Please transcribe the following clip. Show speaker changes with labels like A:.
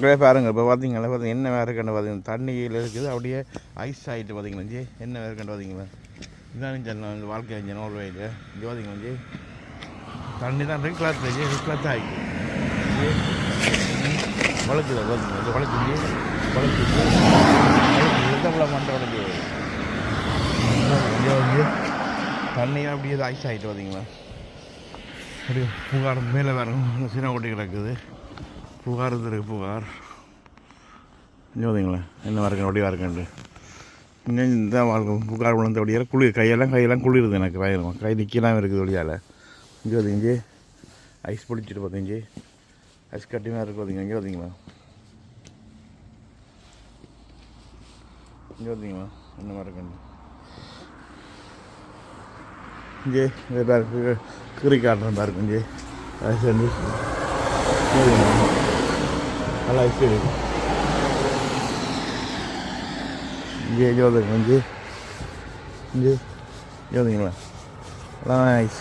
A: பாருங்க இப்போ பார்த்தீங்களா என்ன வேறு கண்டு பார்த்தீங்கன்னா தண்ணியில் இருக்குது அப்படியே ஐஸ் ஆகிட்டு பார்த்தீங்களா ஜி என்ன வேறு கண்டு பார்த்தீங்களா இதான் சொன்ன இந்த வாழ்க்கை அஞ்சு நோல் வயது இங்கே பார்த்தீங்களா ஜி தண்ணி தான் red cloth G red cloth ஆகிட்டு வளர்க்குது பார்த்தீங்களா இது வளர்க்குது வளர்க்குது எவ்வளோ மண்டை வளர்க்கு வந்து தண்ணி அப்படியே ஐஸ் ஆகிட்டு பார்த்தீங்களா அப்படியே புகார் மேலே வேறு சின்ன கொட்டி கிடக்குது புகார் இருக்குது புகார் பார்த்தீங்களா என்ன இருக்கேன் அப்படியே இருக்கேன்ட்டு இன்னும் இந்த வாழ்க்கை புகார் விழுந்த அப்படியே குளிர் கையெல்லாம் குளிருது எனக்கு பயங்கரமாக கை நிற்கலாம் இருக்குது ஒளியால் இங்கே பார்த்தீங்க ஐஸ் பிடிச்சிட்டு பார்த்தீங்க ஐஸ் கட்டினா இருக்குது பார்த்தீங்க இங்கே பார்த்தீங்களா இங்கே பார்த்தீங்களா என்ன மாதிரி இருக்கேன் இங்கே கீரி காட்டுற மாதிரி இருக்கும் இங்கே ஐஸ் வந்து நல்லா ஐஸ் இருக்கு இங்கே ஜோதிங்க இங்கே ஜோதிங்களா நல்லா ஐஸ்